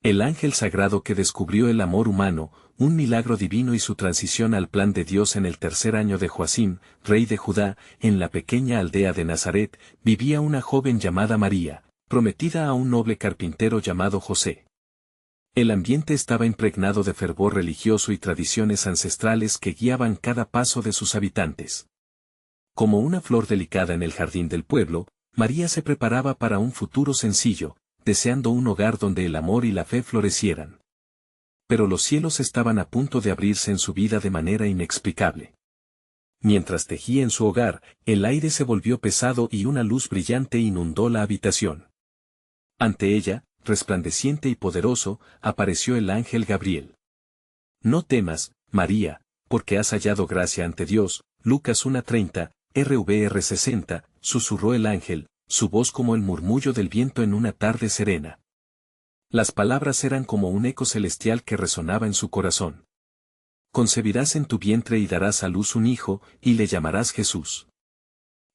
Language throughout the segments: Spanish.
El ángel sagrado que descubrió el amor humano, un milagro divino y su transición al plan de Dios en el tercer año de Joacim, rey de Judá, en la pequeña aldea de Nazaret, vivía una joven llamada María, prometida a un noble carpintero llamado José. El ambiente estaba impregnado de fervor religioso y tradiciones ancestrales que guiaban cada paso de sus habitantes. Como una flor delicada en el jardín del pueblo, María se preparaba para un futuro sencillo, deseando un hogar donde el amor y la fe florecieran. Pero los cielos estaban a punto de abrirse en su vida de manera inexplicable. Mientras tejía en su hogar, el aire se volvió pesado y una luz brillante inundó la habitación. Ante ella, resplandeciente y poderoso, apareció el ángel Gabriel. No temas, María, porque has hallado gracia ante Dios. Lucas 1:30, RVR 60, susurró el ángel, su voz como el murmullo del viento en una tarde serena. Las palabras eran como un eco celestial que resonaba en su corazón. Concebirás en tu vientre y darás a luz un hijo, y le llamarás Jesús.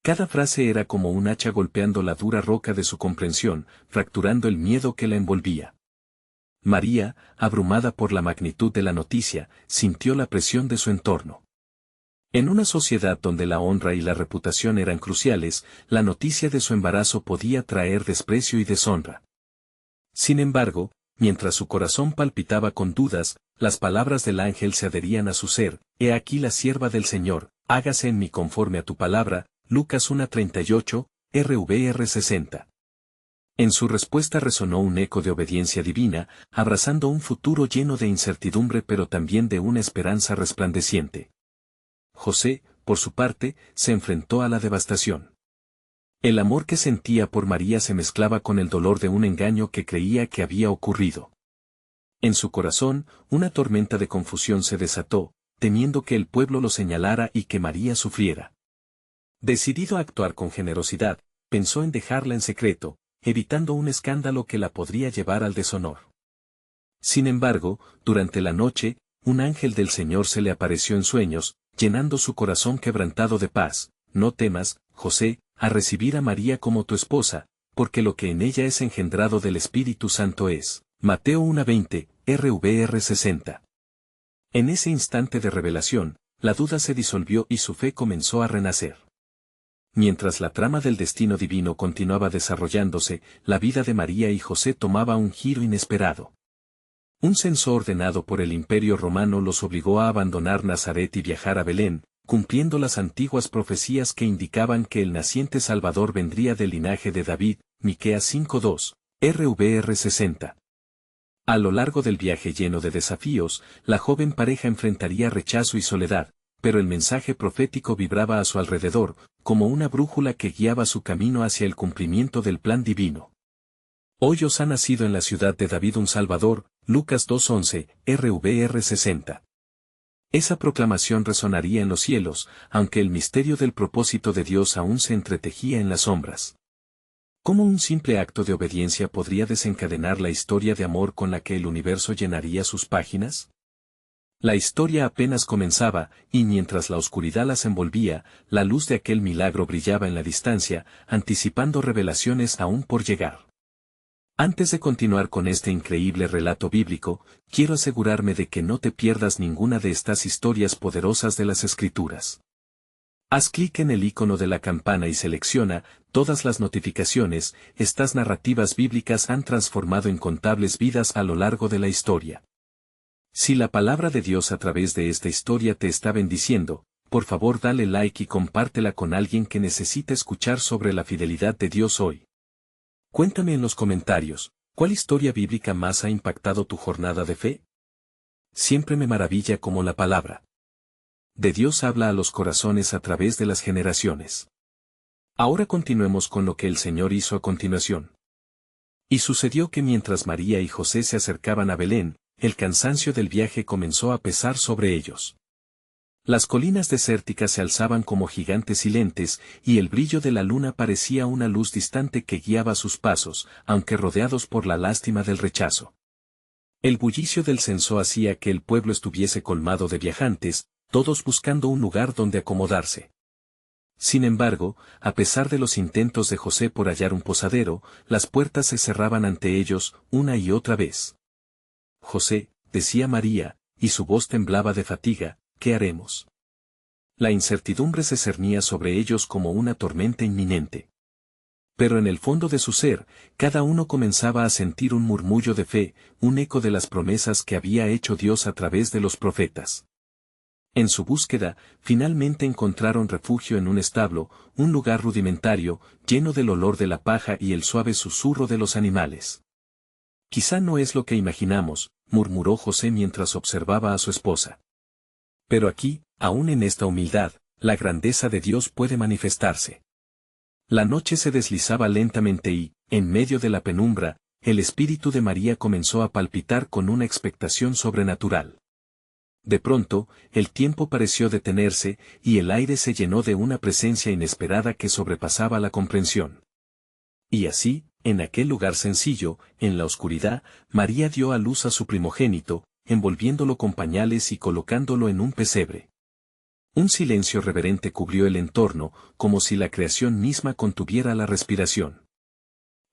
Cada frase era como un hacha golpeando la dura roca de su comprensión, fracturando el miedo que la envolvía. María, abrumada por la magnitud de la noticia, sintió la presión de su entorno. En una sociedad donde la honra y la reputación eran cruciales, la noticia de su embarazo podía traer desprecio y deshonra. Sin embargo, mientras su corazón palpitaba con dudas, las palabras del ángel se adherían a su ser: He aquí la sierva del Señor, hágase en mí conforme a tu palabra. Lucas 1:38, RVR 60. En su respuesta resonó un eco de obediencia divina, abrazando un futuro lleno de incertidumbre pero también de una esperanza resplandeciente. José, por su parte, se enfrentó a la devastación. El amor que sentía por María se mezclaba con el dolor de un engaño que creía que había ocurrido. En su corazón, una tormenta de confusión se desató, temiendo que el pueblo lo señalara y que María sufriera. Decidido a actuar con generosidad, pensó en dejarla en secreto, evitando un escándalo que la podría llevar al deshonor. Sin embargo, durante la noche, un ángel del Señor se le apareció en sueños, llenando su corazón quebrantado de paz. No temas, José, a recibir a María como tu esposa, porque lo que en ella es engendrado del Espíritu Santo es. Mateo 1:20, RVR 60. En ese instante de revelación, la duda se disolvió y su fe comenzó a renacer. Mientras la trama del destino divino continuaba desarrollándose, la vida de María y José tomaba un giro inesperado. Un censo ordenado por el Imperio Romano los obligó a abandonar Nazaret y viajar a Belén, cumpliendo las antiguas profecías que indicaban que el naciente Salvador vendría del linaje de David. Miqueas 5:2, RVR 60. A lo largo del viaje lleno de desafíos, la joven pareja enfrentaría rechazo y soledad, pero el mensaje profético vibraba a su alrededor, como una brújula que guiaba su camino hacia el cumplimiento del plan divino. Hoy os ha nacido en la ciudad de David un Salvador. Lucas 2:11, RVR 60. Esa proclamación resonaría en los cielos, aunque el misterio del propósito de Dios aún se entretejía en las sombras. ¿Cómo un simple acto de obediencia podría desencadenar la historia de amor con la que el universo llenaría sus páginas? La historia apenas comenzaba, y mientras la oscuridad las envolvía, la luz de aquel milagro brillaba en la distancia, anticipando revelaciones aún por llegar. Antes de continuar con este increíble relato bíblico, quiero asegurarme de que no te pierdas ninguna de estas historias poderosas de las Escrituras. Haz clic en el icono de la campana y selecciona todas las notificaciones. Estas narrativas bíblicas han transformado incontables vidas a lo largo de la historia. Si la palabra de Dios a través de esta historia te está bendiciendo, por favor dale like y compártela con alguien que necesita escuchar sobre la fidelidad de Dios hoy. Cuéntame en los comentarios, ¿cuál historia bíblica más ha impactado tu jornada de fe? Siempre me maravilla cómo la palabra de Dios habla a los corazones a través de las generaciones. Ahora continuemos con lo que el Señor hizo a continuación. Y sucedió que mientras María y José se acercaban a Belén, el cansancio del viaje comenzó a pesar sobre ellos. Las colinas desérticas se alzaban como gigantes silentes, y el brillo de la luna parecía una luz distante que guiaba sus pasos, aunque rodeados por la lástima del rechazo. El bullicio del censo hacía que el pueblo estuviese colmado de viajantes, todos buscando un lugar donde acomodarse. Sin embargo, a pesar de los intentos de José por hallar un posadero, las puertas se cerraban ante ellos, una y otra vez. José, decía María, y su voz temblaba de fatiga, ¿qué haremos? La incertidumbre se cernía sobre ellos como una tormenta inminente. Pero en el fondo de su ser, cada uno comenzaba a sentir un murmullo de fe, un eco de las promesas que había hecho Dios a través de los profetas. En su búsqueda, finalmente encontraron refugio en un establo, un lugar rudimentario, lleno del olor de la paja y el suave susurro de los animales. Quizá no es lo que imaginamos, murmuró José mientras observaba a su esposa. Pero aquí, aún en esta humildad, la grandeza de Dios puede manifestarse. La noche se deslizaba lentamente y, en medio de la penumbra, el espíritu de María comenzó a palpitar con una expectación sobrenatural. De pronto, el tiempo pareció detenerse, y el aire se llenó de una presencia inesperada que sobrepasaba la comprensión. Y así, en aquel lugar sencillo, en la oscuridad, María dio a luz a su primogénito, envolviéndolo con pañales y colocándolo en un pesebre. Un silencio reverente cubrió el entorno, como si la creación misma contuviera la respiración.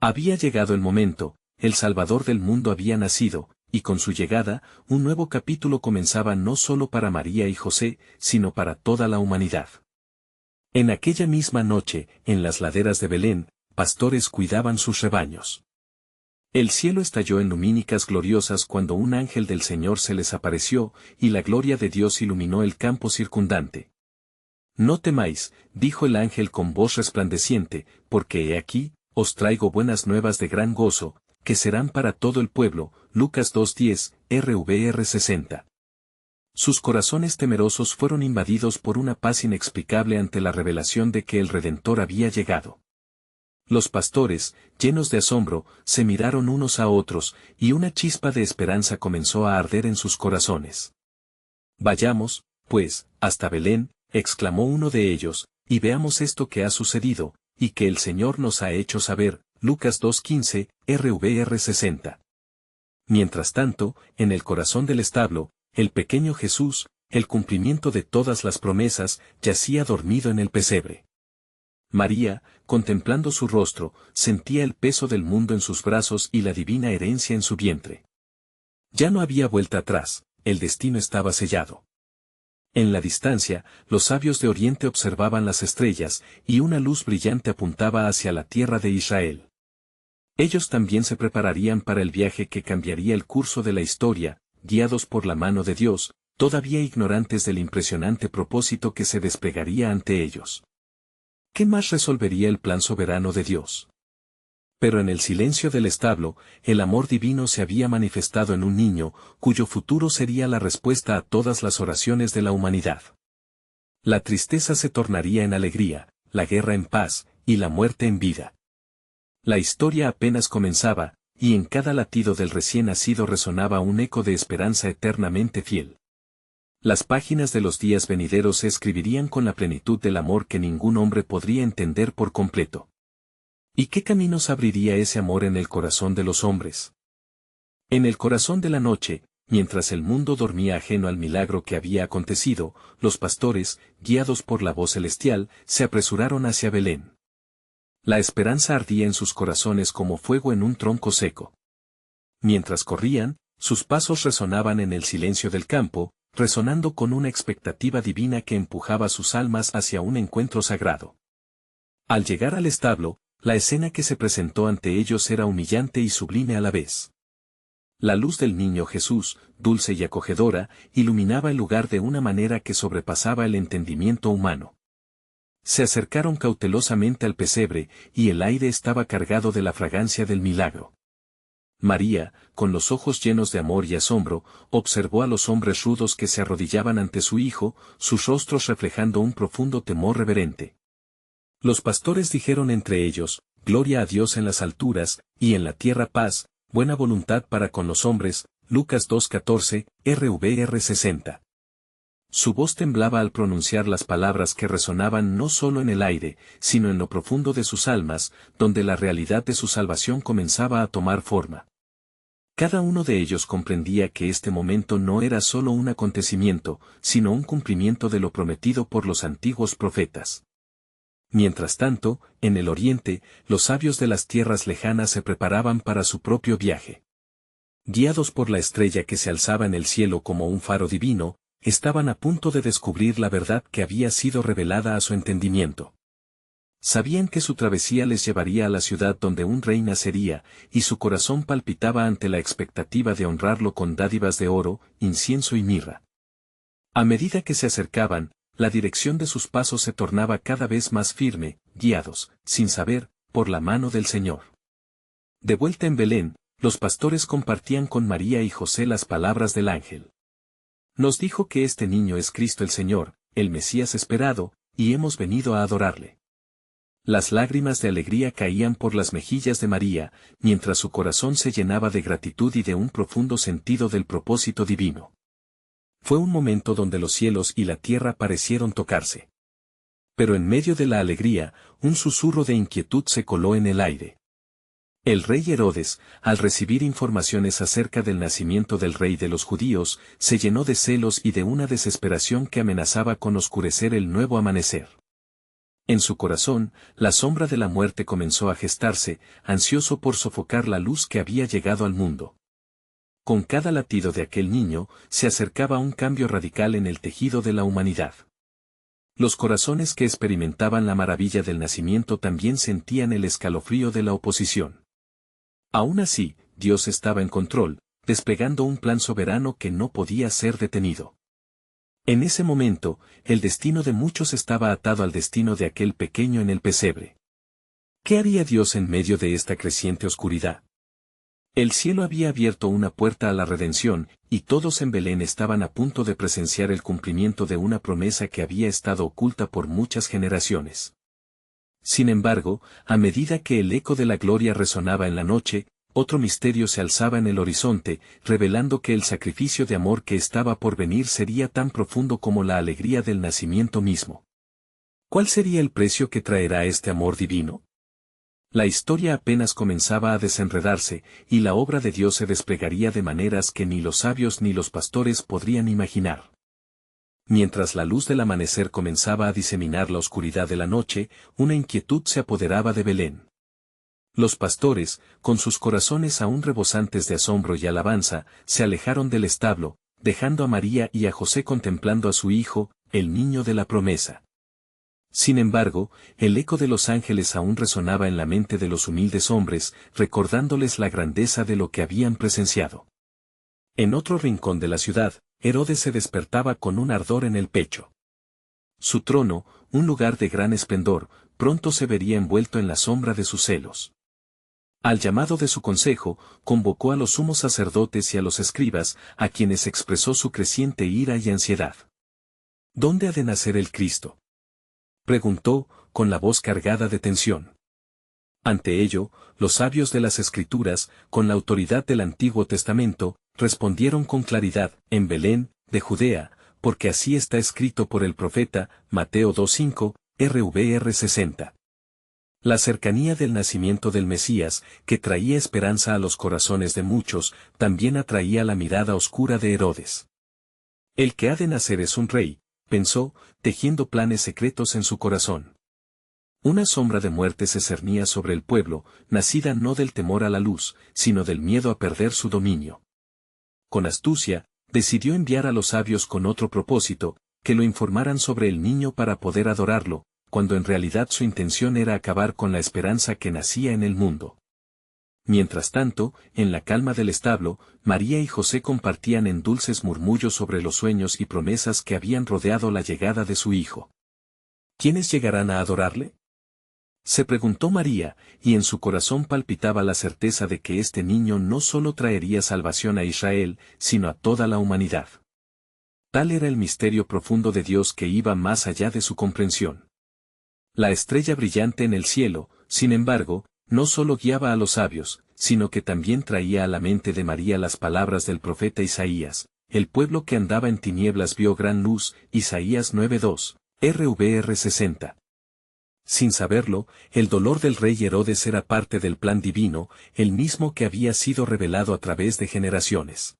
Había llegado el momento, el Salvador del mundo había nacido, y con su llegada, un nuevo capítulo comenzaba no solo para María y José, sino para toda la humanidad. En aquella misma noche, en las laderas de Belén, pastores cuidaban sus rebaños. El cielo estalló en lumínicas gloriosas cuando un ángel del Señor se les apareció, y la gloria de Dios iluminó el campo circundante. No temáis, dijo el ángel con voz resplandeciente, porque he aquí, os traigo buenas nuevas de gran gozo, que serán para todo el pueblo. Lucas 2:10, RVR 60. Sus corazones temerosos fueron invadidos por una paz inexplicable ante la revelación de que el Redentor había llegado. Los pastores, llenos de asombro, se miraron unos a otros, y una chispa de esperanza comenzó a arder en sus corazones. Vayamos, pues, hasta Belén, exclamó uno de ellos, y veamos esto que ha sucedido, y que el Señor nos ha hecho saber. Lucas 2:15, RVR 60. Mientras tanto, en el corazón del establo, el pequeño Jesús, el cumplimiento de todas las promesas, yacía dormido en el pesebre. María, contemplando su rostro, sentía el peso del mundo en sus brazos y la divina herencia en su vientre. Ya no había vuelta atrás, el destino estaba sellado. En la distancia, los sabios de Oriente observaban las estrellas, y una luz brillante apuntaba hacia la tierra de Israel. Ellos también se prepararían para el viaje que cambiaría el curso de la historia, guiados por la mano de Dios, todavía ignorantes del impresionante propósito que se desplegaría ante ellos. ¿Qué más resolvería el plan soberano de Dios? Pero en el silencio del establo, el amor divino se había manifestado en un niño, cuyo futuro sería la respuesta a todas las oraciones de la humanidad. La tristeza se tornaría en alegría, la guerra en paz, y la muerte en vida. La historia apenas comenzaba, y en cada latido del recién nacido resonaba un eco de esperanza eternamente fiel. Las páginas de los días venideros se escribirían con la plenitud del amor que ningún hombre podría entender por completo. ¿Y qué caminos abriría ese amor en el corazón de los hombres? En el corazón de la noche, mientras el mundo dormía ajeno al milagro que había acontecido, los pastores, guiados por la voz celestial, se apresuraron hacia Belén. La esperanza ardía en sus corazones como fuego en un tronco seco. Mientras corrían, sus pasos resonaban en el silencio del campo, resonando con una expectativa divina que empujaba sus almas hacia un encuentro sagrado. Al llegar al establo, la escena que se presentó ante ellos era humillante y sublime a la vez. La luz del niño Jesús, dulce y acogedora, iluminaba el lugar de una manera que sobrepasaba el entendimiento humano. Se acercaron cautelosamente al pesebre, y el aire estaba cargado de la fragancia del milagro. María, con los ojos llenos de amor y asombro, observó a los hombres rudos que se arrodillaban ante su hijo, sus rostros reflejando un profundo temor reverente. Los pastores dijeron entre ellos, «Gloria a Dios en las alturas, y en la tierra paz, buena voluntad para con los hombres». Lucas 2:14, RVR 60. Su voz temblaba al pronunciar las palabras que resonaban no solo en el aire, sino en lo profundo de sus almas, donde la realidad de su salvación comenzaba a tomar forma. Cada uno de ellos comprendía que este momento no era solo un acontecimiento, sino un cumplimiento de lo prometido por los antiguos profetas. Mientras tanto, en el oriente, los sabios de las tierras lejanas se preparaban para su propio viaje. Guiados por la estrella que se alzaba en el cielo como un faro divino, estaban a punto de descubrir la verdad que había sido revelada a su entendimiento. Sabían que su travesía les llevaría a la ciudad donde un rey nacería, y su corazón palpitaba ante la expectativa de honrarlo con dádivas de oro, incienso y mirra. A medida que se acercaban, la dirección de sus pasos se tornaba cada vez más firme, guiados, sin saber, por la mano del Señor. De vuelta en Belén, los pastores compartían con María y José las palabras del ángel. Nos dijo que este niño es Cristo el Señor, el Mesías esperado, y hemos venido a adorarle. Las lágrimas de alegría caían por las mejillas de María, mientras su corazón se llenaba de gratitud y de un profundo sentido del propósito divino. Fue un momento donde los cielos y la tierra parecieron tocarse. Pero en medio de la alegría, un susurro de inquietud se coló en el aire. El rey Herodes, al recibir informaciones acerca del nacimiento del rey de los judíos, se llenó de celos y de una desesperación que amenazaba con oscurecer el nuevo amanecer. En su corazón, la sombra de la muerte comenzó a gestarse, ansioso por sofocar la luz que había llegado al mundo. Con cada latido de aquel niño, se acercaba un cambio radical en el tejido de la humanidad. Los corazones que experimentaban la maravilla del nacimiento también sentían el escalofrío de la oposición. Aún así, Dios estaba en control, desplegando un plan soberano que no podía ser detenido. En ese momento, el destino de muchos estaba atado al destino de aquel pequeño en el pesebre. ¿Qué haría Dios en medio de esta creciente oscuridad? El cielo había abierto una puerta a la redención, y todos en Belén estaban a punto de presenciar el cumplimiento de una promesa que había estado oculta por muchas generaciones. Sin embargo, a medida que el eco de la gloria resonaba en la noche, otro misterio se alzaba en el horizonte, revelando que el sacrificio de amor que estaba por venir sería tan profundo como la alegría del nacimiento mismo. ¿Cuál sería el precio que traerá este amor divino? La historia apenas comenzaba a desenredarse, y la obra de Dios se desplegaría de maneras que ni los sabios ni los pastores podrían imaginar. Mientras la luz del amanecer comenzaba a diseminar la oscuridad de la noche, una inquietud se apoderaba de Belén. Los pastores, con sus corazones aún rebosantes de asombro y alabanza, se alejaron del establo, dejando a María y a José contemplando a su hijo, el niño de la promesa. Sin embargo, el eco de los ángeles aún resonaba en la mente de los humildes hombres, recordándoles la grandeza de lo que habían presenciado. En otro rincón de la ciudad, Herodes se despertaba con un ardor en el pecho. Su trono, un lugar de gran esplendor, pronto se vería envuelto en la sombra de sus celos. Al llamado de su consejo, convocó a los sumos sacerdotes y a los escribas, a quienes expresó su creciente ira y ansiedad. ¿Dónde ha de nacer el Cristo?, preguntó, con la voz cargada de tensión. Ante ello, los sabios de las Escrituras, con la autoridad del Antiguo Testamento, respondieron con claridad: en Belén, de Judea, porque así está escrito por el profeta, Mateo 2:5, RVR 60. La cercanía del nacimiento del Mesías, que traía esperanza a los corazones de muchos, también atraía la mirada oscura de Herodes. El que ha de nacer es un rey, pensó, tejiendo planes secretos en su corazón. Una sombra de muerte se cernía sobre el pueblo, nacida no del temor a la luz, sino del miedo a perder su dominio. Con astucia, decidió enviar a los sabios con otro propósito, que lo informaran sobre el niño para poder adorarlo, cuando en realidad su intención era acabar con la esperanza que nacía en el mundo. Mientras tanto, en la calma del establo, María y José compartían en dulces murmullos sobre los sueños y promesas que habían rodeado la llegada de su hijo. ¿Quiénes llegarán a adorarle?, se preguntó María, y en su corazón palpitaba la certeza de que este niño no solo traería salvación a Israel, sino a toda la humanidad. Tal era el misterio profundo de Dios que iba más allá de su comprensión. La estrella brillante en el cielo, sin embargo, no solo guiaba a los sabios, sino que también traía a la mente de María las palabras del profeta Isaías: el pueblo que andaba en tinieblas vio gran luz, Isaías 9:2, RVR 60. Sin saberlo, el dolor del rey Herodes era parte del plan divino, el mismo que había sido revelado a través de generaciones.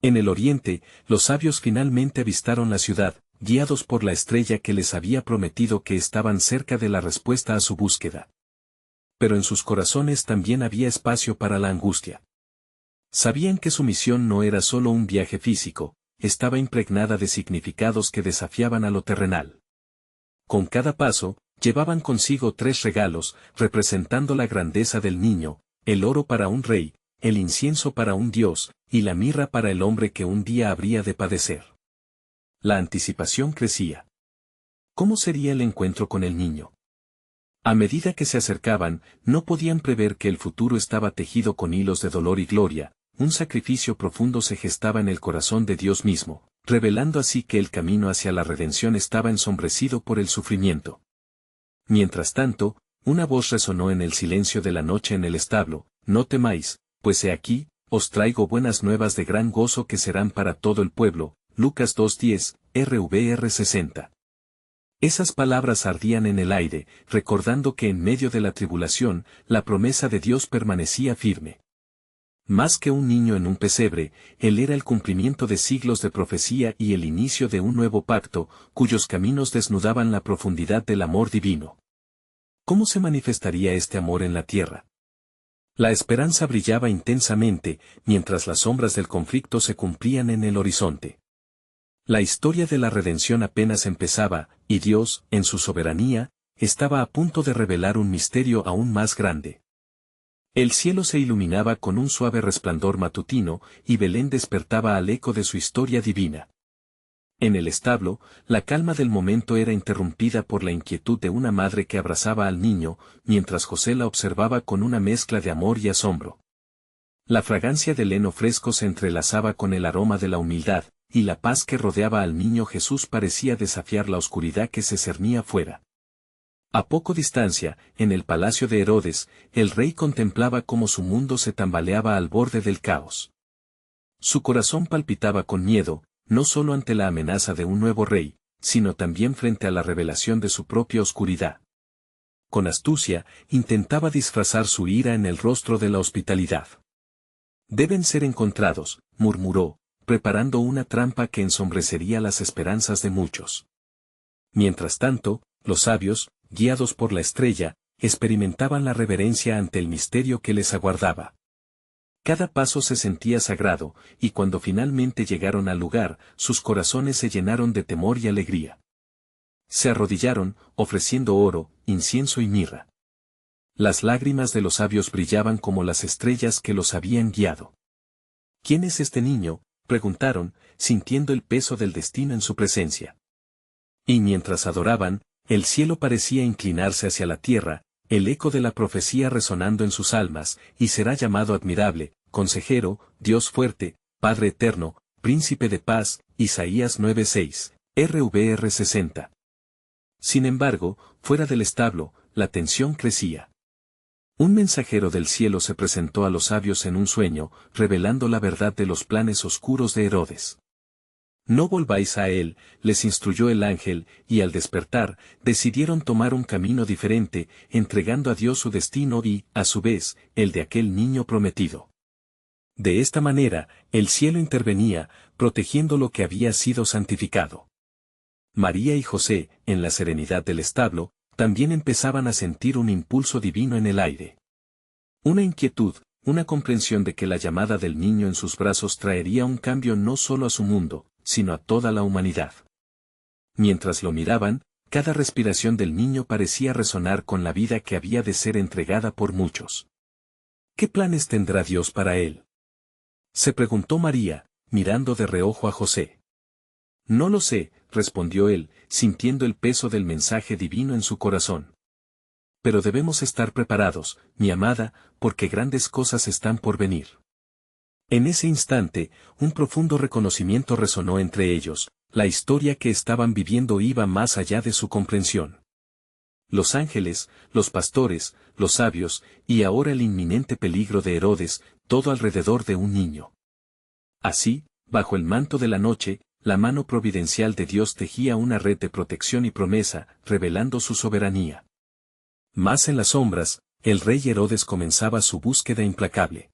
En el oriente, los sabios finalmente avistaron la ciudad, guiados por la estrella que les había prometido que estaban cerca de la respuesta a su búsqueda. Pero en sus corazones también había espacio para la angustia. Sabían que su misión no era solo un viaje físico, estaba impregnada de significados que desafiaban a lo terrenal. Con cada paso, llevaban consigo 3 regalos, representando la grandeza del niño, el oro para un rey, el incienso para un dios, y la mirra para el hombre que un día habría de padecer. La anticipación crecía. ¿Cómo sería el encuentro con el niño? A medida que se acercaban, no podían prever que el futuro estaba tejido con hilos de dolor y gloria, un sacrificio profundo se gestaba en el corazón de Dios mismo, revelando así que el camino hacia la redención estaba ensombrecido por el sufrimiento. Mientras tanto, una voz resonó en el silencio de la noche en el establo: no temáis, pues he aquí, os traigo buenas nuevas de gran gozo que serán para todo el pueblo. Lucas 2:10, RVR 60. Esas palabras ardían en el aire, recordando que en medio de la tribulación, la promesa de Dios permanecía firme. Más que un niño en un pesebre, él era el cumplimiento de siglos de profecía y el inicio de un nuevo pacto, cuyos caminos desnudaban la profundidad del amor divino. ¿Cómo se manifestaría este amor en la tierra? La esperanza brillaba intensamente, mientras las sombras del conflicto se cumplían en el horizonte. La historia de la redención apenas empezaba, y Dios, en su soberanía, estaba a punto de revelar un misterio aún más grande. El cielo se iluminaba con un suave resplandor matutino, y Belén despertaba al eco de su historia divina. En el establo, la calma del momento era interrumpida por la inquietud de una madre que abrazaba al niño, mientras José la observaba con una mezcla de amor y asombro. La fragancia del heno fresco se entrelazaba con el aroma de la humildad, y la paz que rodeaba al niño Jesús parecía desafiar la oscuridad que se cernía fuera. A poco distancia, en el palacio de Herodes, el rey contemplaba cómo su mundo se tambaleaba al borde del caos. Su corazón palpitaba con miedo, no solo ante la amenaza de un nuevo rey, sino también frente a la revelación de su propia oscuridad. Con astucia, intentaba disfrazar su ira en el rostro de la hospitalidad. «Deben ser encontrados», murmuró, preparando una trampa que ensombrecería las esperanzas de muchos. Mientras tanto, los sabios, guiados por la estrella, experimentaban la reverencia ante el misterio que les aguardaba. Cada paso se sentía sagrado, y cuando finalmente llegaron al lugar, sus corazones se llenaron de temor y alegría. Se arrodillaron, ofreciendo oro, incienso y mirra. Las lágrimas de los sabios brillaban como las estrellas que los habían guiado. ¿Quién es este niño?, preguntaron, sintiendo el peso del destino en su presencia. Y mientras adoraban, el cielo parecía inclinarse hacia la tierra, el eco de la profecía resonando en sus almas, y será llamado admirable, consejero, Dios fuerte, Padre eterno, príncipe de paz. Isaías 9:6, RVR 60. Sin embargo, fuera del establo, la tensión crecía. Un mensajero del cielo se presentó a los sabios en un sueño, revelando la verdad de los planes oscuros de Herodes. No volváis a él, les instruyó el ángel, y al despertar, decidieron tomar un camino diferente, entregando a Dios su destino y, a su vez, el de aquel niño prometido. De esta manera, el cielo intervenía, protegiendo lo que había sido santificado. María y José, en la serenidad del establo, también empezaban a sentir un impulso divino en el aire. Una inquietud, una comprensión de que la llamada del niño en sus brazos traería un cambio no solo a su mundo, sino a toda la humanidad. Mientras lo miraban, cada respiración del niño parecía resonar con la vida que había de ser entregada por muchos. ¿Qué planes tendrá Dios para él?, se preguntó María, mirando de reojo a José. No lo sé, respondió él, sintiendo el peso del mensaje divino en su corazón. Pero debemos estar preparados, mi amada, porque grandes cosas están por venir. En ese instante, un profundo reconocimiento resonó entre ellos, la historia que estaban viviendo iba más allá de su comprensión. Los ángeles, los pastores, los sabios, y ahora el inminente peligro de Herodes, todo alrededor de un niño. Así, bajo el manto de la noche, la mano providencial de Dios tejía una red de protección y promesa, revelando su soberanía. Más en las sombras, el rey Herodes comenzaba su búsqueda implacable.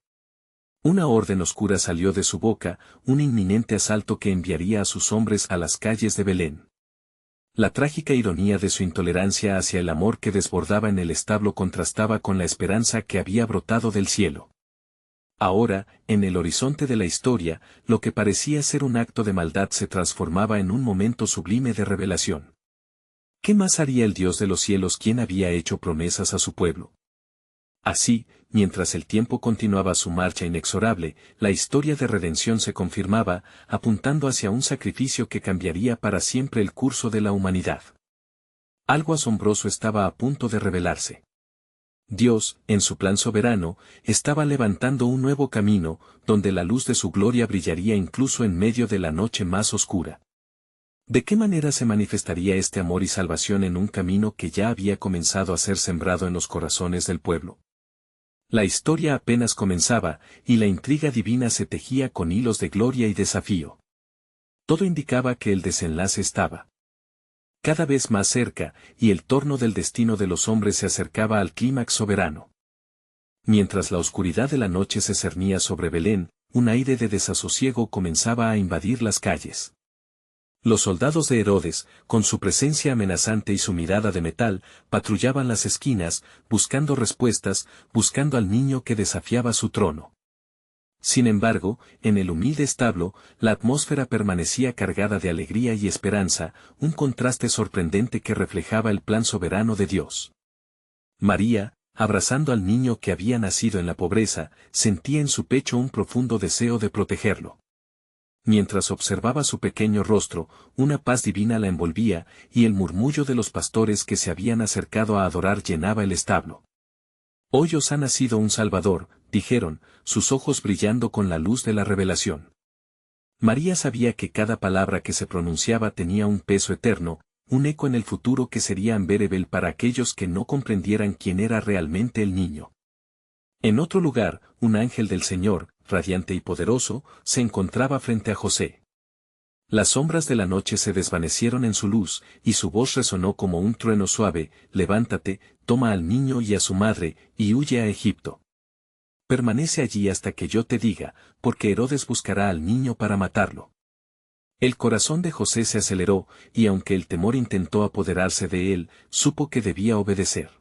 Una orden oscura salió de su boca, un inminente asalto que enviaría a sus hombres a las calles de Belén. La trágica ironía de su intolerancia hacia el amor que desbordaba en el establo contrastaba con la esperanza que había brotado del cielo. Ahora, en el horizonte de la historia, lo que parecía ser un acto de maldad se transformaba en un momento sublime de revelación. ¿Qué más haría el Dios de los cielos, quien había hecho promesas a su pueblo? Así, mientras el tiempo continuaba su marcha inexorable, la historia de redención se confirmaba, apuntando hacia un sacrificio que cambiaría para siempre el curso de la humanidad. Algo asombroso estaba a punto de revelarse. Dios, en su plan soberano, estaba levantando un nuevo camino, donde la luz de su gloria brillaría incluso en medio de la noche más oscura. ¿De qué manera se manifestaría este amor y salvación en un camino que ya había comenzado a ser sembrado en los corazones del pueblo? La historia apenas comenzaba, y la intriga divina se tejía con hilos de gloria y desafío. Todo indicaba que el desenlace estaba cada vez más cerca, y el torno del destino de los hombres se acercaba al clímax soberano. Mientras la oscuridad de la noche se cernía sobre Belén, un aire de desasosiego comenzaba a invadir las calles. Los soldados de Herodes, con su presencia amenazante y su mirada de metal, patrullaban las esquinas, buscando respuestas, buscando al niño que desafiaba su trono. Sin embargo, en el humilde establo, la atmósfera permanecía cargada de alegría y esperanza, un contraste sorprendente que reflejaba el plan soberano de Dios. María, abrazando al niño que había nacido en la pobreza, sentía en su pecho un profundo deseo de protegerlo. Mientras observaba su pequeño rostro, una paz divina la envolvía, y el murmullo de los pastores que se habían acercado a adorar llenaba el establo. Hoy os ha nacido un Salvador, dijeron, sus ojos brillando con la luz de la revelación. María sabía que cada palabra que se pronunciaba tenía un peso eterno, un eco en el futuro que sería inverebel para aquellos que no comprendieran quién era realmente el niño. En otro lugar, un ángel del Señor, radiante y poderoso, se encontraba frente a José. Las sombras de la noche se desvanecieron en su luz, y su voz resonó como un trueno suave: levántate, toma al niño y a su madre, y huye a Egipto. Permanece allí hasta que yo te diga, porque Herodes buscará al niño para matarlo. El corazón de José se aceleró, y aunque el temor intentó apoderarse de él, supo que debía obedecer.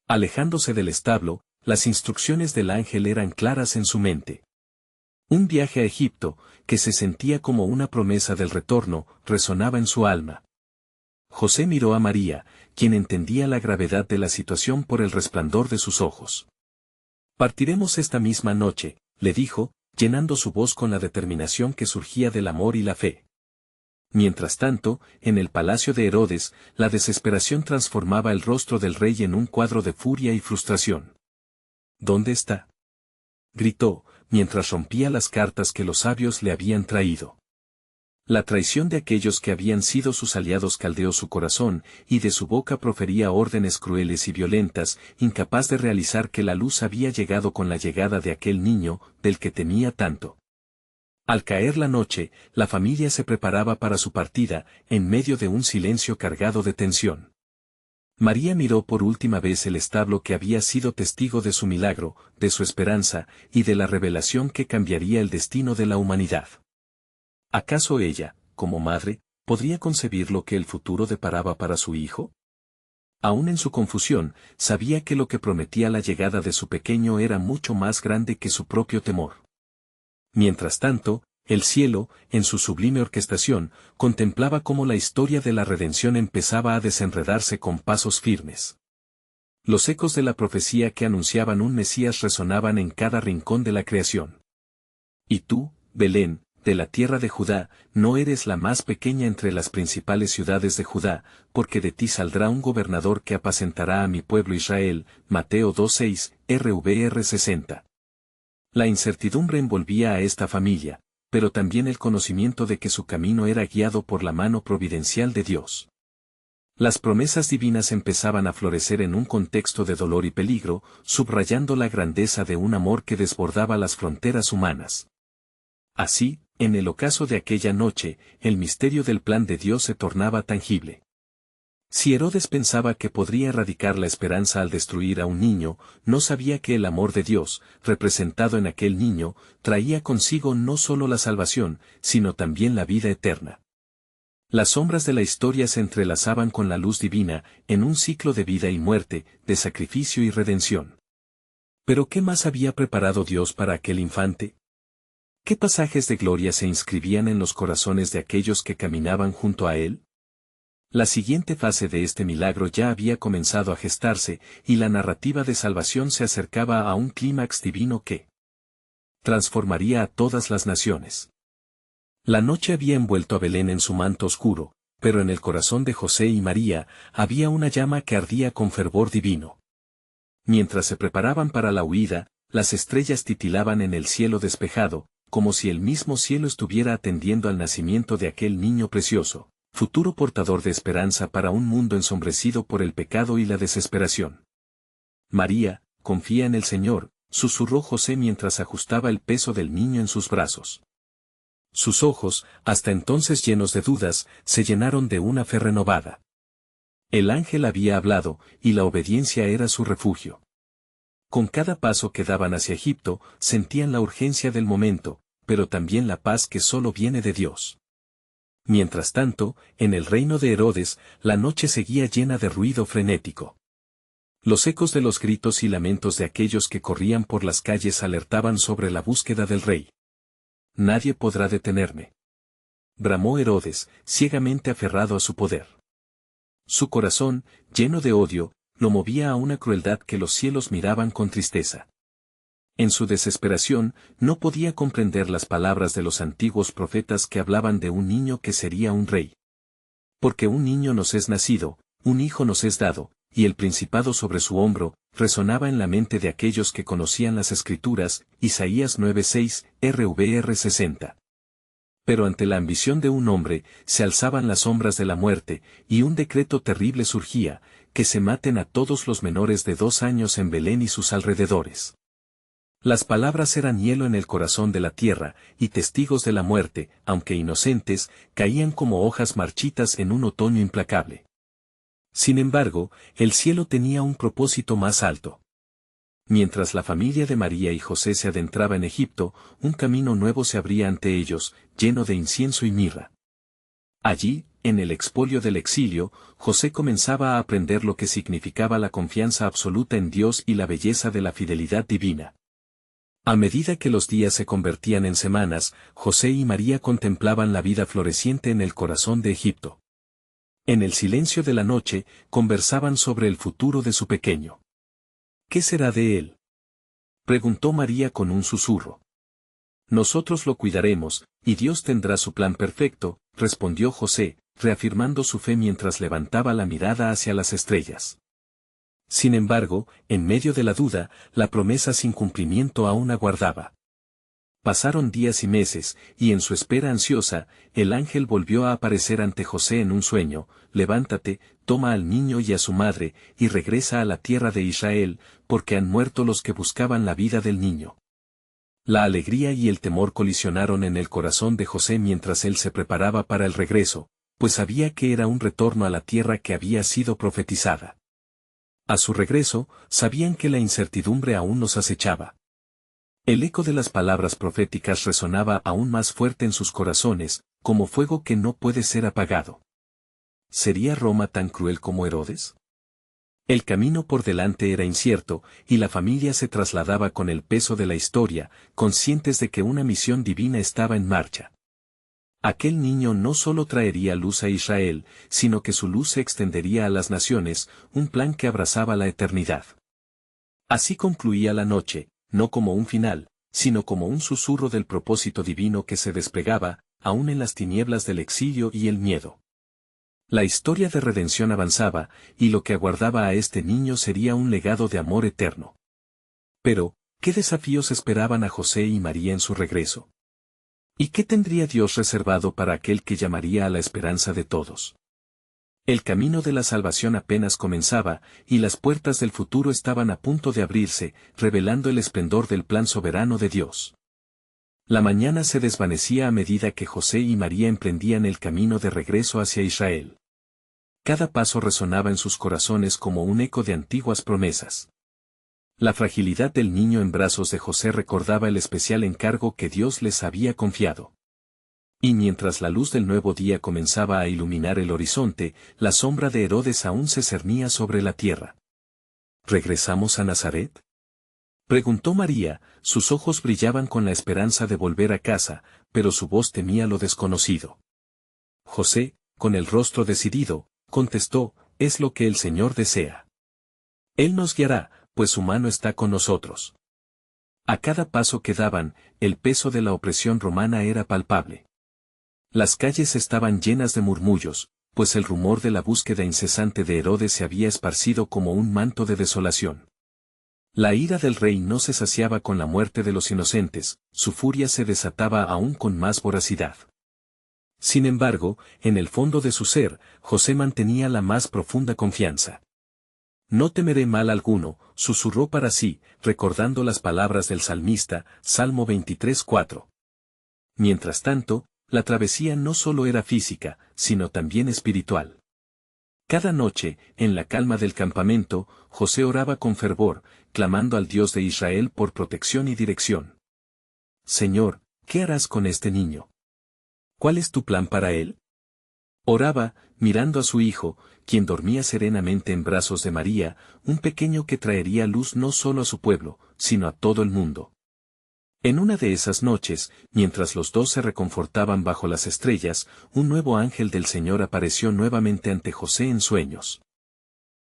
Alejándose del establo, las instrucciones del ángel eran claras en su mente. Un viaje a Egipto, que se sentía como una promesa del retorno, resonaba en su alma. José miró a María, quien entendía la gravedad de la situación por el resplandor de sus ojos. Partiremos esta misma noche, le dijo, llenando su voz con la determinación que surgía del amor y la fe. Mientras tanto, en el palacio de Herodes, la desesperación transformaba el rostro del rey en un cuadro de furia y frustración. ¿Dónde está?, gritó, mientras rompía las cartas que los sabios le habían traído. La traición de aquellos que habían sido sus aliados caldeó su corazón, y de su boca profería órdenes crueles y violentas, incapaz de realizar que la luz había llegado con la llegada de aquel niño, del que temía tanto. Al caer la noche, la familia se preparaba para su partida, en medio de un silencio cargado de tensión. María miró por última vez el establo que había sido testigo de su milagro, de su esperanza, y de la revelación que cambiaría el destino de la humanidad. ¿Acaso ella, como madre, podría concebir lo que el futuro deparaba para su hijo? Aún en su confusión, sabía que lo que prometía la llegada de su pequeño era mucho más grande que su propio temor. Mientras tanto, el cielo, en su sublime orquestación, contemplaba cómo la historia de la redención empezaba a desenredarse con pasos firmes. Los ecos de la profecía que anunciaban un Mesías resonaban en cada rincón de la creación. Y tú, Belén, de la tierra de Judá, no eres la más pequeña entre las principales ciudades de Judá, porque de ti saldrá un gobernador que apacentará a mi pueblo Israel. Mateo 2:6, RVR 60. La incertidumbre envolvía a esta familia, pero también el conocimiento de que su camino era guiado por la mano providencial de Dios. Las promesas divinas empezaban a florecer en un contexto de dolor y peligro, subrayando la grandeza de un amor que desbordaba las fronteras humanas. Así, en el ocaso de aquella noche, el misterio del plan de Dios se tornaba tangible. Si Herodes pensaba que podría erradicar la esperanza al destruir a un niño, no sabía que el amor de Dios, representado en aquel niño, traía consigo no solo la salvación, sino también la vida eterna. Las sombras de la historia se entrelazaban con la luz divina, en un ciclo de vida y muerte, de sacrificio y redención. ¿Pero qué más había preparado Dios para aquel infante? ¿Qué pasajes de gloria se inscribían en los corazones de aquellos que caminaban junto a él? La siguiente fase de este milagro ya había comenzado a gestarse, y la narrativa de salvación se acercaba a un clímax divino que transformaría a todas las naciones. La noche había envuelto a Belén en su manto oscuro, pero en el corazón de José y María había una llama que ardía con fervor divino. Mientras se preparaban para la huida, las estrellas titilaban en el cielo despejado, como si el mismo cielo estuviera atendiendo al nacimiento de aquel niño precioso, futuro portador de esperanza para un mundo ensombrecido por el pecado y la desesperación. María, confía en el Señor, susurró José mientras ajustaba el peso del niño en sus brazos. Sus ojos, hasta entonces llenos de dudas, se llenaron de una fe renovada. El ángel había hablado, y la obediencia era su refugio. Con cada paso que daban hacia Egipto, sentían la urgencia del momento, pero también la paz que solo viene de Dios. Mientras tanto, en el reino de Herodes, la noche seguía llena de ruido frenético. Los ecos de los gritos y lamentos de aquellos que corrían por las calles alertaban sobre la búsqueda del rey. Nadie podrá detenerme, bramó Herodes, ciegamente aferrado a su poder. Su corazón, lleno de odio, lo movía a una crueldad que los cielos miraban con tristeza. En su desesperación, no podía comprender las palabras de los antiguos profetas que hablaban de un niño que sería un rey. Porque un niño nos es nacido, un hijo nos es dado, y el principado sobre su hombro, resonaba en la mente de aquellos que conocían las Escrituras, Isaías 9:6, RVR 60. Pero ante la ambición de un hombre, se alzaban las sombras de la muerte, y un decreto terrible surgía, que se maten a todos los menores de 2 años en Belén y sus alrededores. Las palabras eran hielo en el corazón de la tierra, y testigos de la muerte, aunque inocentes, caían como hojas marchitas en un otoño implacable. Sin embargo, el cielo tenía un propósito más alto. Mientras la familia de María y José se adentraba en Egipto, un camino nuevo se abría ante ellos, lleno de incienso y mirra. Allí, en el expolio del exilio, José comenzaba a aprender lo que significaba la confianza absoluta en Dios y la belleza de la fidelidad divina. A medida que los días se convertían en semanas, José y María contemplaban la vida floreciente en el corazón de Egipto. En el silencio de la noche, conversaban sobre el futuro de su pequeño. ¿Qué será de él?, preguntó María con un susurro. Nosotros lo cuidaremos, y Dios tendrá su plan perfecto, respondió José, reafirmando su fe mientras levantaba la mirada hacia las estrellas. Sin embargo, en medio de la duda, la promesa sin cumplimiento aún aguardaba. Pasaron días y meses, y en su espera ansiosa, el ángel volvió a aparecer ante José en un sueño: levántate, toma al niño y a su madre, y regresa a la tierra de Israel, porque han muerto los que buscaban la vida del niño. La alegría y el temor colisionaron en el corazón de José mientras él se preparaba para el regreso, pues sabía que era un retorno a la tierra que había sido profetizada. A su regreso, sabían que la incertidumbre aún los acechaba. El eco de las palabras proféticas resonaba aún más fuerte en sus corazones, como fuego que no puede ser apagado. ¿Sería Roma tan cruel como Herodes? El camino por delante era incierto, y la familia se trasladaba con el peso de la historia, conscientes de que una misión divina estaba en marcha. Aquel niño no solo traería luz a Israel, sino que su luz se extendería a las naciones, un plan que abrazaba la eternidad. Así concluía la noche, no como un final, sino como un susurro del propósito divino que se desplegaba, aún en las tinieblas del exilio y el miedo. La historia de redención avanzaba, y lo que aguardaba a este niño sería un legado de amor eterno. Pero, ¿qué desafíos esperaban a José y María en su regreso? ¿Y qué tendría Dios reservado para aquel que llamaría a la esperanza de todos? El camino de la salvación apenas comenzaba, y las puertas del futuro estaban a punto de abrirse, revelando el esplendor del plan soberano de Dios. La mañana se desvanecía a medida que José y María emprendían el camino de regreso hacia Israel. Cada paso resonaba en sus corazones como un eco de antiguas promesas. La fragilidad del niño en brazos de José recordaba el especial encargo que Dios les había confiado. Y mientras la luz del nuevo día comenzaba a iluminar el horizonte, la sombra de Herodes aún se cernía sobre la tierra. ¿Regresamos a Nazaret?, Preguntó María, sus ojos brillaban con la esperanza de volver a casa, pero su voz temía lo desconocido. José, con el rostro decidido, contestó, es lo que el Señor desea. Él nos guiará, pues su mano está con nosotros. A cada paso que daban, el peso de la opresión romana era palpable. Las calles estaban llenas de murmullos, pues el rumor de la búsqueda incesante de Herodes se había esparcido como un manto de desolación. La ira del rey no se saciaba con la muerte de los inocentes, su furia se desataba aún con más voracidad. Sin embargo, en el fondo de su ser, José mantenía la más profunda confianza. No temeré mal alguno, susurró para sí, recordando las palabras del salmista, Salmo 23:4. Mientras tanto, la travesía no solo era física, sino también espiritual. Cada noche, en la calma del campamento, José oraba con fervor, clamando al Dios de Israel por protección y dirección. Señor, ¿qué harás con este niño? ¿Cuál es tu plan para él? Oraba, mirando a su hijo, quien dormía serenamente en brazos de María, un pequeño que traería luz no solo a su pueblo, sino a todo el mundo. En una de esas noches, mientras los dos se reconfortaban bajo las estrellas, un nuevo ángel del Señor apareció nuevamente ante José en sueños.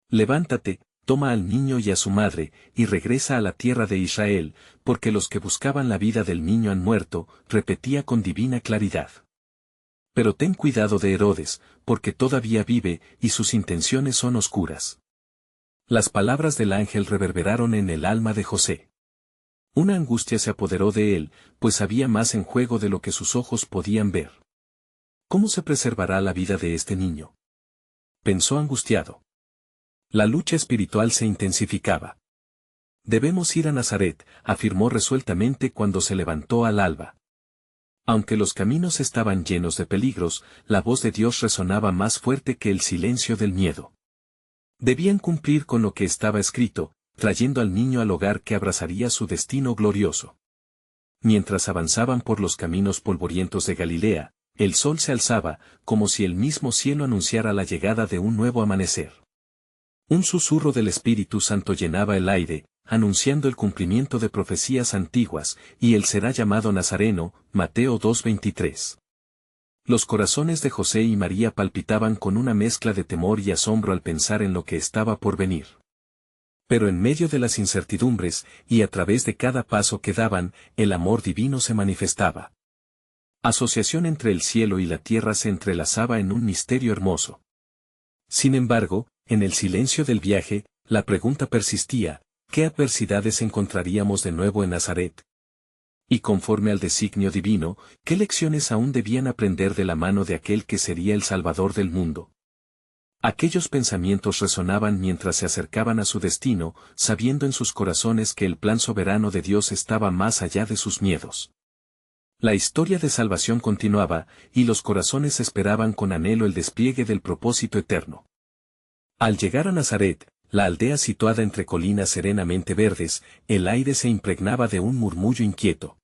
Levántate, toma al niño y a su madre, y regresa a la tierra de Israel, porque los que buscaban la vida del niño han muerto, repetía con divina claridad. Pero ten cuidado de Herodes, porque todavía vive, y sus intenciones son oscuras. Las palabras del ángel reverberaron en el alma de José. Una angustia se apoderó de él, pues había más en juego de lo que sus ojos podían ver. ¿Cómo se preservará la vida de este niño? Pensó angustiado. La lucha espiritual se intensificaba. Debemos ir a Nazaret, afirmó resueltamente cuando se levantó al alba. Aunque los caminos estaban llenos de peligros, la voz de Dios resonaba más fuerte que el silencio del miedo. Debían cumplir con lo que estaba escrito, trayendo al niño al hogar que abrazaría su destino glorioso. Mientras avanzaban por los caminos polvorientos de Galilea, el sol se alzaba, como si el mismo cielo anunciara la llegada de un nuevo amanecer. Un susurro del Espíritu Santo llenaba el aire, anunciando el cumplimiento de profecías antiguas, y él será llamado Nazareno, Mateo 2:23. Los corazones de José y María palpitaban con una mezcla de temor y asombro al pensar en lo que estaba por venir. Pero en medio de las incertidumbres, y a través de cada paso que daban, el amor divino se manifestaba. Asociación entre el cielo y la tierra se entrelazaba en un misterio hermoso. Sin embargo, en el silencio del viaje, la pregunta persistía, ¿qué adversidades encontraríamos de nuevo en Nazaret? Y conforme al designio divino, ¿qué lecciones aún debían aprender de la mano de aquel que sería el Salvador del mundo? Aquellos pensamientos resonaban mientras se acercaban a su destino, sabiendo en sus corazones que el plan soberano de Dios estaba más allá de sus miedos. La historia de salvación continuaba, y los corazones esperaban con anhelo el despliegue del propósito eterno. Al llegar a Nazaret, la aldea situada entre colinas serenamente verdes, el aire se impregnaba de un murmullo inquieto.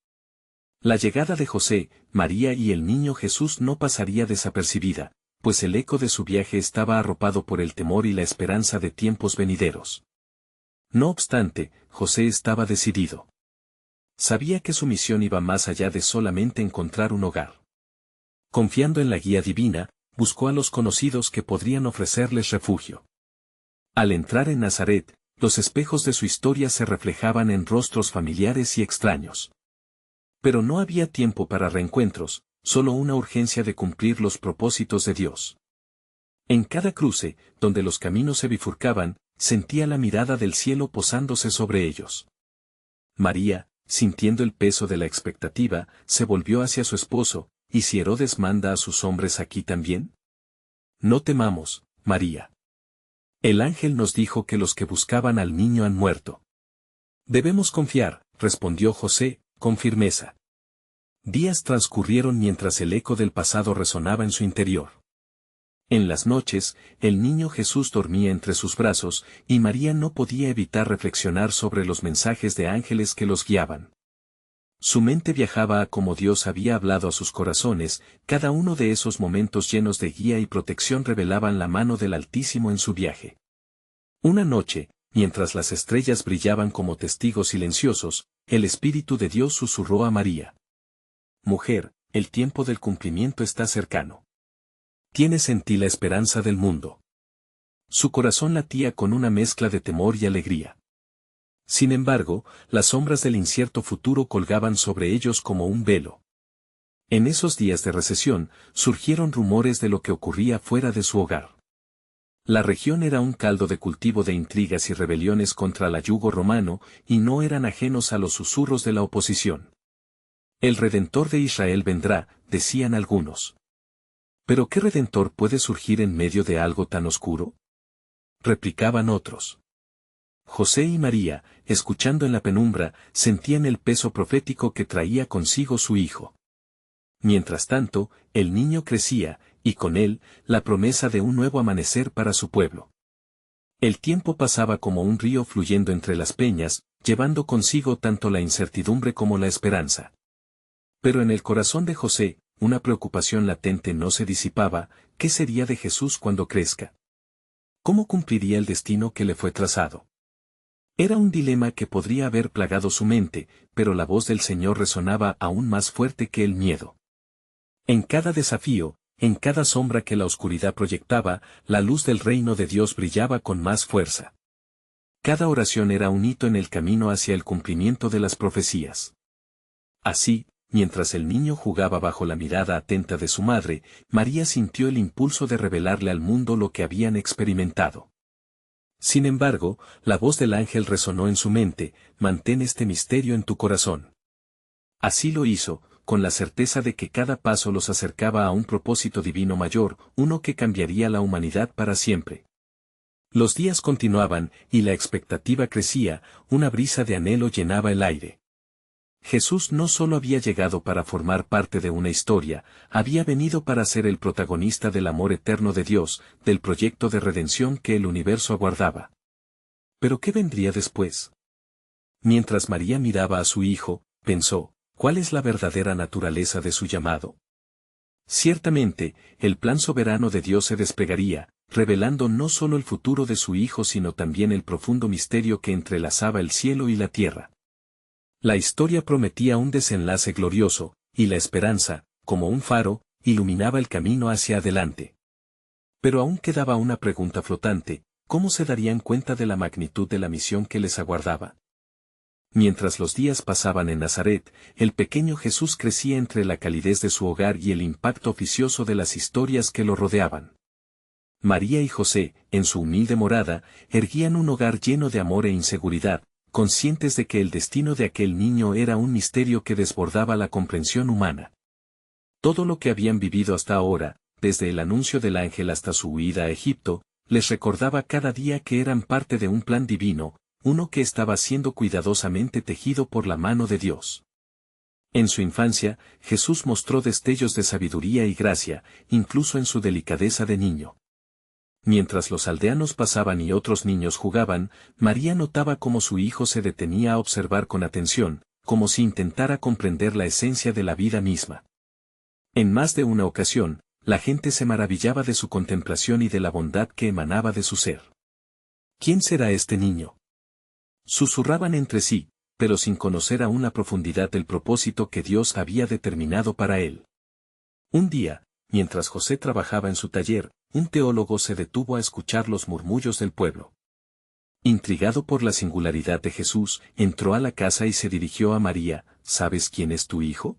La llegada de José, María y el niño Jesús no pasaría desapercibida, pues el eco de su viaje estaba arropado por el temor y la esperanza de tiempos venideros. No obstante, José estaba decidido. Sabía que su misión iba más allá de solamente encontrar un hogar. Confiando en la guía divina, buscó a los conocidos que podrían ofrecerles refugio. Al entrar en Nazaret, los espejos de su historia se reflejaban en rostros familiares y extraños. Pero no había tiempo para reencuentros, solo una urgencia de cumplir los propósitos de Dios. En cada cruce, donde los caminos se bifurcaban, sentía la mirada del cielo posándose sobre ellos. María, sintiendo el peso de la expectativa, se volvió hacia su esposo, ¿y si Herodes manda a sus hombres aquí también? No temamos, María. El ángel nos dijo que los que buscaban al niño han muerto. Debemos confiar, respondió José, con firmeza. Días transcurrieron mientras el eco del pasado resonaba en su interior. En las noches, el niño Jesús dormía entre sus brazos, y María no podía evitar reflexionar sobre los mensajes de ángeles que los guiaban. Su mente viajaba a como Dios había hablado a sus corazones, cada uno de esos momentos llenos de guía y protección revelaban la mano del Altísimo en su viaje. Una noche, Mientras las estrellas brillaban como testigos silenciosos, el Espíritu de Dios susurró a María. Mujer, el tiempo del cumplimiento está cercano. Tienes en ti la esperanza del mundo. Su corazón latía con una mezcla de temor y alegría. Sin embargo, las sombras del incierto futuro colgaban sobre ellos como un velo. En esos días de recesión, surgieron rumores de lo que ocurría fuera de su hogar. La región era un caldo de cultivo de intrigas y rebeliones contra el yugo romano, y no eran ajenos a los susurros de la oposición. El Redentor de Israel vendrá, decían algunos. ¿Pero qué Redentor puede surgir en medio de algo tan oscuro? Replicaban otros. José y María, escuchando en la penumbra, sentían el peso profético que traía consigo su hijo. Mientras tanto, el niño crecía, y con él, la promesa de un nuevo amanecer para su pueblo. El tiempo pasaba como un río fluyendo entre las peñas, llevando consigo tanto la incertidumbre como la esperanza. Pero en el corazón de José, una preocupación latente no se disipaba: ¿qué sería de Jesús cuando crezca? ¿Cómo cumpliría el destino que le fue trazado? Era un dilema que podría haber plagado su mente, pero la voz del Señor resonaba aún más fuerte que el miedo. En cada desafío, en cada sombra que la oscuridad proyectaba, la luz del reino de Dios brillaba con más fuerza. Cada oración era un hito en el camino hacia el cumplimiento de las profecías. Así, mientras el niño jugaba bajo la mirada atenta de su madre, María sintió el impulso de revelarle al mundo lo que habían experimentado. Sin embargo, la voz del ángel resonó en su mente: mantén este misterio en tu corazón. Así lo hizo, con la certeza de que cada paso los acercaba a un propósito divino mayor, uno que cambiaría la humanidad para siempre. Los días continuaban, y la expectativa crecía, una brisa de anhelo llenaba el aire. Jesús no solo había llegado para formar parte de una historia, había venido para ser el protagonista del amor eterno de Dios, del proyecto de redención que el universo aguardaba. ¿Pero qué vendría después? Mientras María miraba a su hijo, pensó: ¿cuál es la verdadera naturaleza de su llamado? Ciertamente, el plan soberano de Dios se desplegaría, revelando no solo el futuro de su hijo sino también el profundo misterio que entrelazaba el cielo y la tierra. La historia prometía un desenlace glorioso, y la esperanza, como un faro, iluminaba el camino hacia adelante. Pero aún quedaba una pregunta flotante: ¿cómo se darían cuenta de la magnitud de la misión que les aguardaba? Mientras los días pasaban en Nazaret, el pequeño Jesús crecía entre la calidez de su hogar y el impacto oficioso de las historias que lo rodeaban. María y José, en su humilde morada, erguían un hogar lleno de amor e inseguridad, conscientes de que el destino de aquel niño era un misterio que desbordaba la comprensión humana. Todo lo que habían vivido hasta ahora, desde el anuncio del ángel hasta su huida a Egipto, les recordaba cada día que eran parte de un plan divino, uno que estaba siendo cuidadosamente tejido por la mano de Dios. En su infancia, Jesús mostró destellos de sabiduría y gracia, incluso en su delicadeza de niño. Mientras los aldeanos pasaban y otros niños jugaban, María notaba cómo su hijo se detenía a observar con atención, como si intentara comprender la esencia de la vida misma. En más de una ocasión, la gente se maravillaba de su contemplación y de la bondad que emanaba de su ser. ¿Quién será este niño?, susurraban entre sí, pero sin conocer aún la profundidad del propósito que Dios había determinado para él. Un día, mientras José trabajaba en su taller, un teólogo se detuvo a escuchar los murmullos del pueblo. Intrigado por la singularidad de Jesús, entró a la casa y se dirigió a María: ¿sabes quién es tu hijo?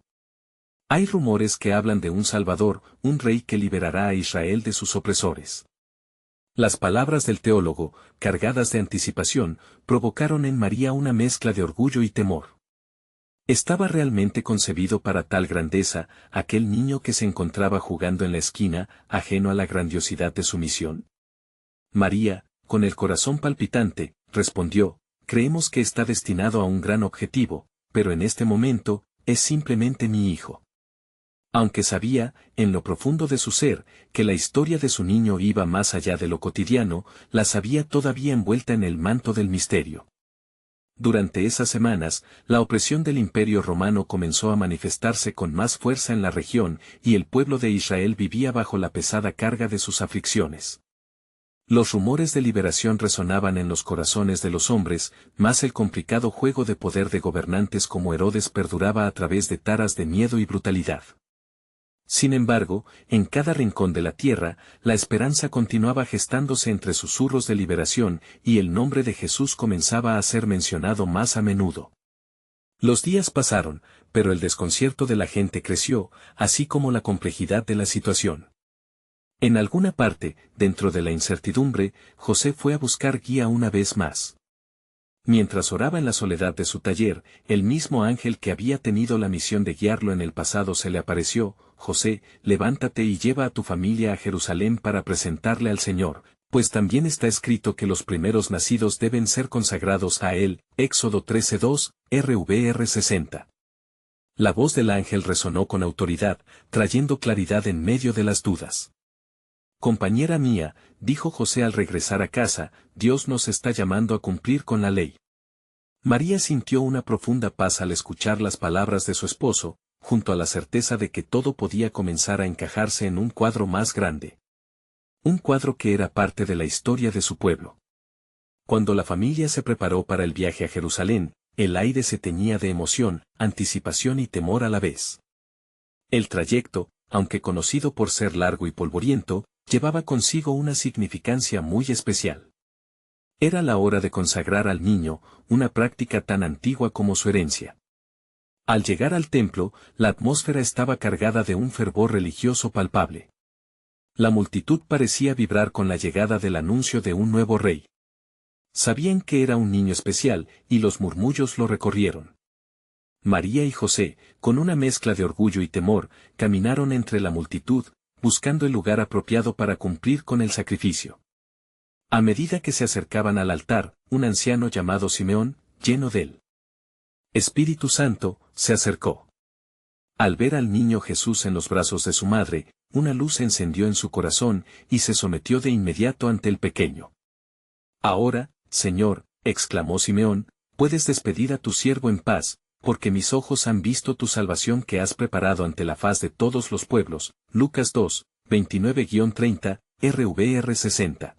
Hay rumores que hablan de un Salvador, un rey que liberará a Israel de sus opresores. Las palabras del teólogo, cargadas de anticipación, provocaron en María una mezcla de orgullo y temor. ¿Estaba realmente concebido para tal grandeza, aquel niño que se encontraba jugando en la esquina, ajeno a la grandiosidad de su misión? María, con el corazón palpitante, respondió: creemos que está destinado a un gran objetivo, pero en este momento, es simplemente mi hijo. Aunque sabía, en lo profundo de su ser, que la historia de su niño iba más allá de lo cotidiano, la sabía todavía envuelta en el manto del misterio. Durante esas semanas, la opresión del Imperio Romano comenzó a manifestarse con más fuerza en la región, y el pueblo de Israel vivía bajo la pesada carga de sus aflicciones. Los rumores de liberación resonaban en los corazones de los hombres, mas el complicado juego de poder de gobernantes como Herodes perduraba a través de taras de miedo y brutalidad. Sin embargo, en cada rincón de la tierra, la esperanza continuaba gestándose entre susurros de liberación, y el nombre de Jesús comenzaba a ser mencionado más a menudo. Los días pasaron, pero el desconcierto de la gente creció, así como la complejidad de la situación. En alguna parte, dentro de la incertidumbre, José fue a buscar guía una vez más. Mientras oraba en la soledad de su taller, el mismo ángel que había tenido la misión de guiarlo en el pasado se le apareció: José, levántate y lleva a tu familia a Jerusalén para presentarle al Señor, pues también está escrito que los primeros nacidos deben ser consagrados a él. Éxodo 13:2, RVR 60. La voz del ángel resonó con autoridad, trayendo claridad en medio de las dudas. Compañera mía, dijo José al regresar a casa, Dios nos está llamando a cumplir con la ley. María sintió una profunda paz al escuchar las palabras de su esposo, junto a la certeza de que todo podía comenzar a encajarse en un cuadro más grande. Un cuadro que era parte de la historia de su pueblo. Cuando la familia se preparó para el viaje a Jerusalén, el aire se teñía de emoción, anticipación y temor a la vez. El trayecto, aunque conocido por ser largo y polvoriento, llevaba consigo una significancia muy especial. Era la hora de consagrar al niño, una práctica tan antigua como su herencia. Al llegar al templo, la atmósfera estaba cargada de un fervor religioso palpable. La multitud parecía vibrar con la llegada del anuncio de un nuevo rey. Sabían que era un niño especial, y los murmullos lo recorrieron. María y José, con una mezcla de orgullo y temor, caminaron entre la multitud, buscando el lugar apropiado para cumplir con el sacrificio. A medida que se acercaban al altar, un anciano llamado Simeón, lleno del Espíritu Santo, se acercó. Al ver al niño Jesús en los brazos de su madre, una luz se encendió en su corazón, y se sometió de inmediato ante el pequeño. Ahora, Señor, exclamó Simeón, puedes despedir a tu siervo en paz, porque mis ojos han visto tu salvación que has preparado ante la faz de todos los pueblos. Lucas 2, 29-30, RVR 60.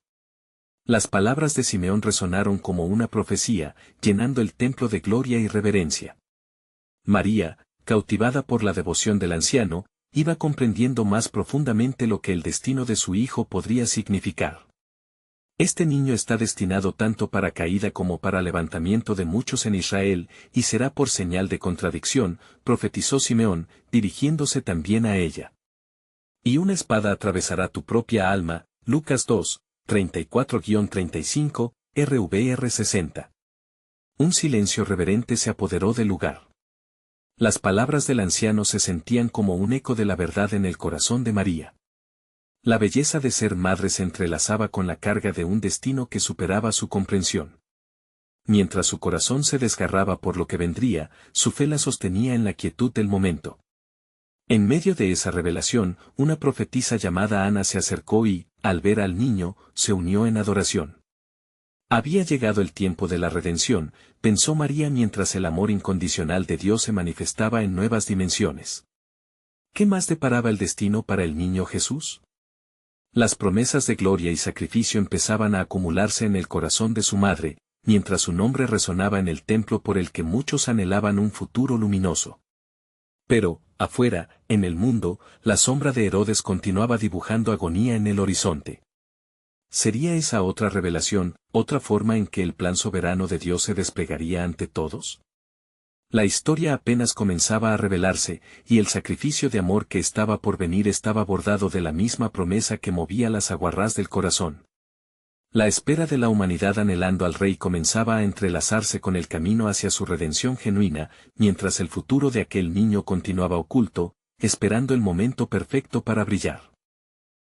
Las palabras de Simeón resonaron como una profecía, llenando el templo de gloria y reverencia. María, cautivada por la devoción del anciano, iba comprendiendo más profundamente lo que el destino de su hijo podría significar. Este niño está destinado tanto para caída como para levantamiento de muchos en Israel, y será por señal de contradicción, profetizó Simeón, dirigiéndose también a ella. Y una espada atravesará tu propia alma. Lucas 2, 34-35, RVR 60. Un silencio reverente se apoderó del lugar. Las palabras del anciano se sentían como un eco de la verdad en el corazón de María. La belleza de ser madre se entrelazaba con la carga de un destino que superaba su comprensión. Mientras su corazón se desgarraba por lo que vendría, su fe la sostenía en la quietud del momento. En medio de esa revelación, una profetisa llamada Ana se acercó y, al ver al niño, se unió en adoración. Había llegado el tiempo de la redención, pensó María mientras el amor incondicional de Dios se manifestaba en nuevas dimensiones. ¿Qué más deparaba el destino para el niño Jesús? Las promesas de gloria y sacrificio empezaban a acumularse en el corazón de su madre, mientras su nombre resonaba en el templo por el que muchos anhelaban un futuro luminoso. Pero, afuera, en el mundo, la sombra de Herodes continuaba dibujando agonía en el horizonte. ¿Sería esa otra revelación, otra forma en que el plan soberano de Dios se desplegaría ante todos? La historia apenas comenzaba a revelarse, y el sacrificio de amor que estaba por venir estaba bordado de la misma promesa que movía las aguarrás del corazón. La espera de la humanidad anhelando al Rey comenzaba a entrelazarse con el camino hacia su redención genuina, mientras el futuro de aquel niño continuaba oculto, esperando el momento perfecto para brillar.